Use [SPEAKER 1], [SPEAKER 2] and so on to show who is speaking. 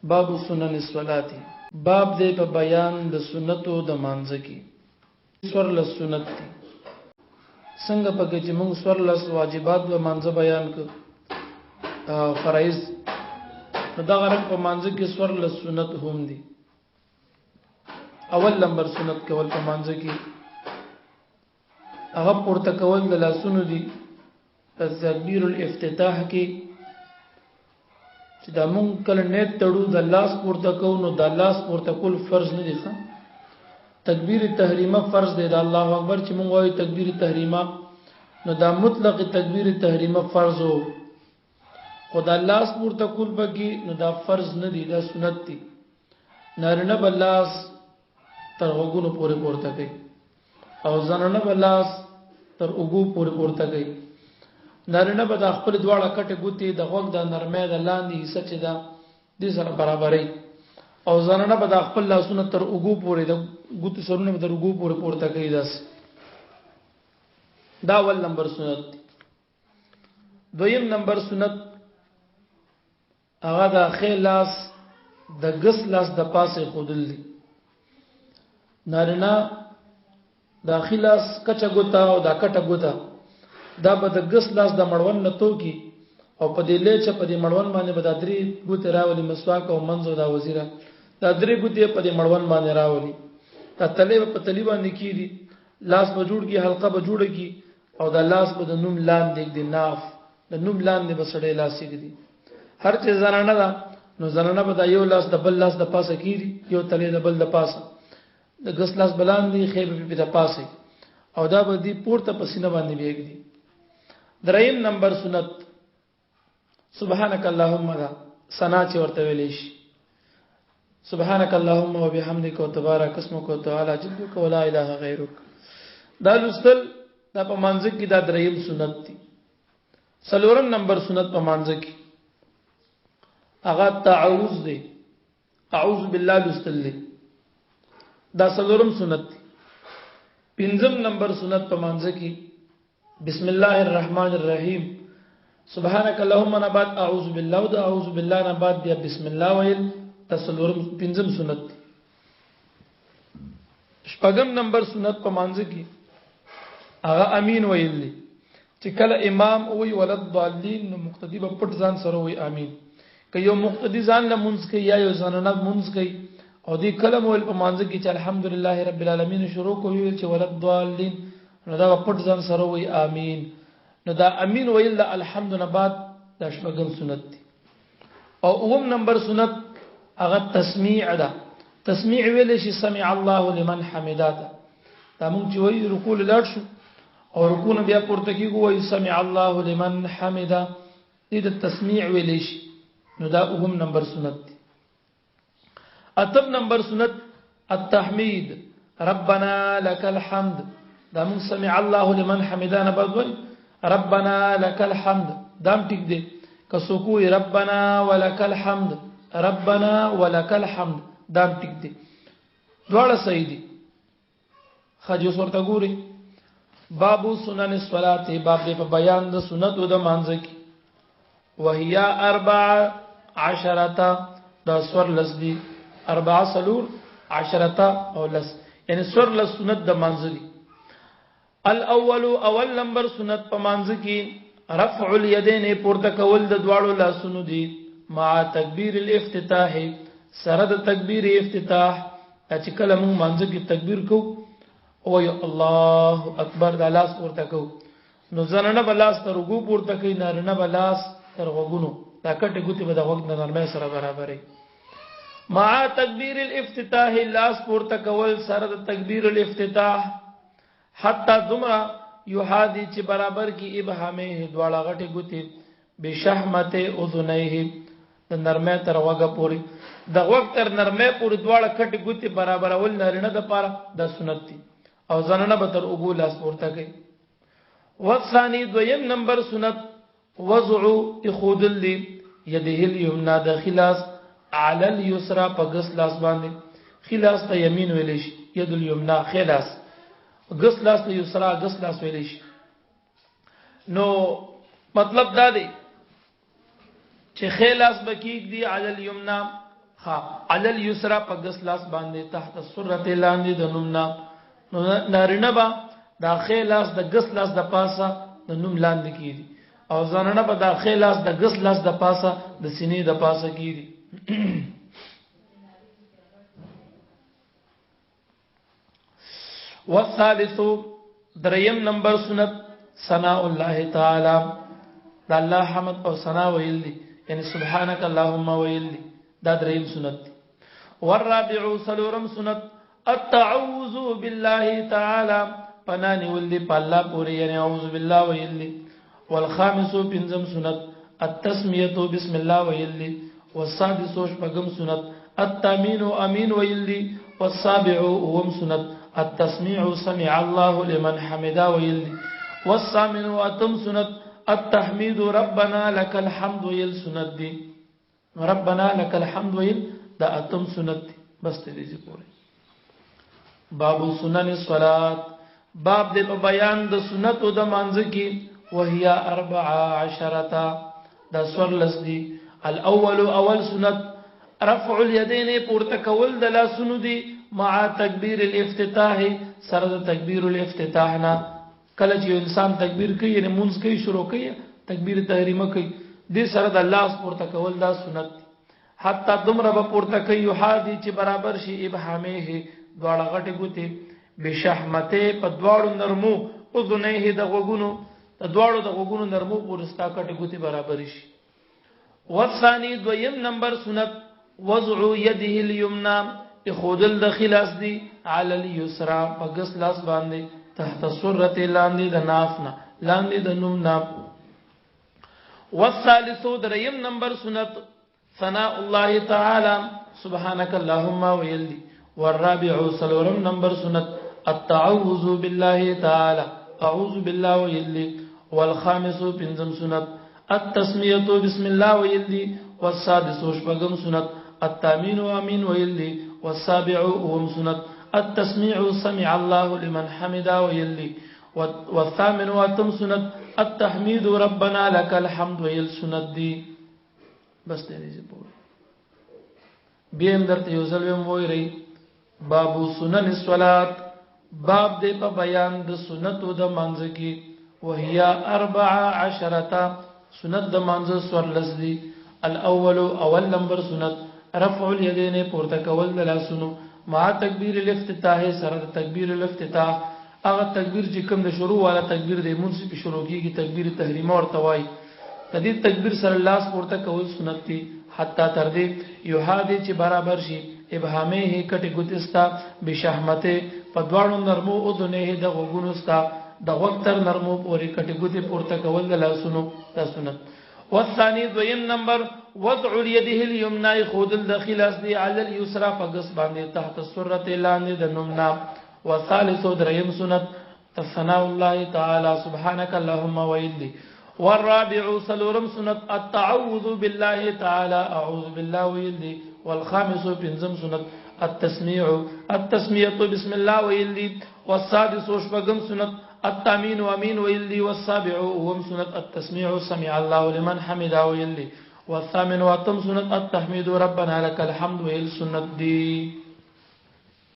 [SPEAKER 1] باب سنن الصلات باب دې په بیان د سنتو د مانځ کې سورل سنت دي څنګه پکې چې موږ سورل واجبات او مانځ بیان کړ فرایض دا غره په مانځ کې سورل سنت هم دي اول نمبر سنت کول په مانځ کې هغه پورته کول د لاسونو دي تکبیر الافتتاح کې چې دا مونږ کله نیت تړو د لاس پورته کوو نو د لاس پورته کول فرض نه دي ښه تکبیر تحریمه فرض دی د الله اکبر چې مونږ وایو تکبیر تحریمه نو دا مطلق تکبیر تحریمه فرض او خدای لاس پورته کول بګي نو دا فرض نه دي دا سنت دي نارینه بلاس تر وګونو پورې پورته کوي او زنانه بلاس تر وګو پورې پورته کوي نارینه به د خپل دواړه کټه ګوتی د غوږ د نرمه د لاندې حصہ چې دا د سره برابرې او زنانه به د خپل لاسونه تر وګو پورې د ګوت سرونه به تر وګو پورې پورته کوي داس دا اول نمبر سنت دویم نمبر سنت هغه د خلاص د غس لاس د پاسه خودل دي نارینه داخلاس کچا ګوتا او دا کټه ګوتا دا به د غس لاس د مړون نه توکي او په دې لچ په دې مړون باندې به د درې ګوت راولي مسواک او منځو دا وزیره دا درې ګوت په دې مړون باندې راولي دا تلې په تلې باندې کیږي لاس په جوړ کی حلقه په جوړ کی او دا لاس په د نوم لاندې د ناف د نوم لاندې به سړې لاسې دي هر چې زنانه ده نو زنانه به دا یو لاس د بل لاس د پاسه کیږي یو تلې د بل د پاسه د غس لاس بلاندې خېبه په د پاسه او دا به دې پورته پسینه باندې بیګدي دریم نمبر سنت سبحانك اللهم دا ثنا چې ورته ویلې شي سبحانك اللهم وبحمدك وتبارك اسمك وتعالى جدك ولا اله غيرك دا لستل دا په مانځ کې دا دریم سنت دي څلورم نمبر سنت په مانځ کې هغه تعوذ دی اعوذ بالله لستل دی دا څلورم سنت دي پنځم نمبر سنت په مانځ کې بسم الله الرحمن الرحیم سبحانك اللهم نبات اعوذ بالله و اعوذ بالله نبات بیا بسم الله ویل تسلورم پنځم سنت شپږم نمبر سنت په مانځ کې هغه امین ویل دي چې کله امام وی ولد ضالین نو مقتدی په پټ ځان سره وی امین که یو مقتدی ځان له منځ کې یا یو ځاننه منځ کې او دې کلم ویل په مانځ کې چې الحمدلله رب العالمین شروع کوي چې ولد ضالین نو دا پټ ځان سره وی امین نو دا امین ویل الحمد نبات دا شپږم سنت دي او اوم نمبر سنت هغه تسمیع ده تسمیع ویل شي سمع الله لمن حمدا دا موږ چې وی رکوع لاړ شو او رکوع بیا پورته کیږي وی سمع الله لمن حمدا دې د تسمیع ویل شي نو دا اوم نمبر سنت دي اتم نمبر سنت التحمید ربنا لك الحمد دا موږ سمع الله لمن حمدانا بدوي ربنا لك الحمد دام ټیک دی کسوکو ربنا ولك الحمد ربنا ولك الحمد دام ټیک دی دواړه صحیح دي خاجو ورته ګوري باب سنن الصلاه باب دې په بیان د سنت او د مانځ کې وهي 14 دا سور لسدي 14 او لس یعنی سور لس سنت د مانځ دي الاول اول نمبر سنت په مانځ کې رفع اليدين پورته کول د دواړو لاسونو دي مع تکبیر الافتتاح سره د تکبیر افتتاح چې کله موږ مانځ کې تکبیر کو او الله اکبر د لاس پورته کو نو زنانه بلاس تر وګو پورته کوي نارینه بلاس تر وګونو دا کټه ګوتی به د وګ د نرمه سره برابرې مع تکبیر الافتتاح لاس پورته کول سره د تکبیر الافتتاح حتی دمرا یحادی چې برابر کی ابهامه دواړه غټي ګوتی بشحمت اذنیه د نرمه تر وګه پوری د وګ تر نرمه پوری دواړه کټي ګوتی برابر اول نارینه د پاره د سنت دي او زنانه به تر وګو لاس پورته کوي وثانی دویم نمبر سنت وضع اخذل يده اليمنى د خلاص على اليسرى په غس لاس باندې خلاص ته یمین ویل شي ید اليمنى خلاص غس لاس ته یسرا غس لاس ویل شي نو مطلب دا دی چې خلاص بکیک دی علی الیمنا ها علی اليسرا په غس لاس باندې تحت السره لاندې د نومنا نارینه با دا خې لاس د غس لاس د پاسه د نوم لاندې کیږي او زنانه په دا خې لاس د غس لاس د پاسه د سینې د پاسه کیږي والثالث دریم نمبر سنت ثناء الله تعالی دا الله حمد او ثنا ویل دي یعنی سبحانك اللهم ویل دي دا دریم سنت دي. والرابع سلورم سنت التعوذ بالله تعالی پنانی ول دي په الله پورې یعنی اعوذ بالله ویل دي. والخامس پنځم سنت التسمیه بسم الله ویل دي. والسادس شپږم سنت التامین امین ویل دي. والسابع وم سنت التسميع سمع الله لمن حمدا ويل. والثامن اتم سنت التحميد ربنا لك الحمد ويل سنت دي ربنا لك الحمد ويل دا اتم سنت دي بس دې پوره باب سنن الصلاه باب دې په بیان د سنت او د مانځ کې وهي 14 دا سورلس دي. الاول اول سنت رفع اليدين پورته کول د لاسونو دي مع تکبیر الافتتاح سره د تکبیر الافتتاح نه کله چې انسان تکبیر کوي یعنی مونږ کوي شروع کوي تکبیر تحریمه کوي دې سره د الله پورته کول دا سنت حتی دمر به پورته کوي یحادی چې برابر شي ابهامه دواړه غټه ګوتې بشحمته په دواړو نرمو اذنه د غوګونو د دواړو د غوګونو نرمو پورستا کټه ګوتې برابر شي. والثاني دویم نمبر سنت وضع يده اليمنى خودل د خلاص دی علی اليسرا پغس لاس باندې تحت سرته لاندې د نافنا لاندې د نوم نام. والثالث دریم نمبر سنت ثناء الله تعالی سبحانك اللهم ويلدي. والرابع سلورم نمبر سنت التعوذ بالله تعالی اعوذ بالله ويلدي. والخامس پنځم سنت التسمیه بسم الله ويلدي. والسادس شپږم سنت التامین امین ويلدي. والسابع وهم سنت التسميع سمع الله لمن حمدا ويلي. والثامن واتم سنت التحميد ربنا لك الحمد ويل سنت دي بس دې پوره بیم درته یو ځل ویم وایي باب سنن الصلاه باب دې په بیان د سنت او د منځ کې وهي 14 سنت د منځ سورلس دي. الاول اول نمبر سنت رفع اليدين پورته کول د لاسونو مع تکبیر الافتتاح سره د تکبیر الافتتاح هغه تکبیر چې کوم د شروع والا تکبیر د منصب شروع کیږي تکبیر تحریمه ورته وای تدې تکبیر سره لاس پورته کول سنت دي حتی تر دې یحادی چې برابر شي ابهامه کټه ګوتستا بشحمته په دواړو نرمو اذنه د غوګونو ستا د وختر نرمو پورې کټه ګوتې پورته کول د لاسونو د سنت. والثاني دویم نمبر وضع اليده اليمنى خودل داخل اسدي على اليسرى فقص باندې تحت السره لاندې د نومنا. والثالث دریم سنت ثناء الله تعالی سبحانك اللهم ويلي. والرابع سلورم سنت التعوذ بالله تعالى اعوذ بالله ويلي. والخامس پنځم سنت التسميه بسم الله ويلي. والسادس شپږم سنت التامين وامين ويلي. والسابع وهم سنت التسميع سمع الله لمن حمدا ويلي. والثامن واتم سنت التحميد ربنا لك الحمد ويل سنت دي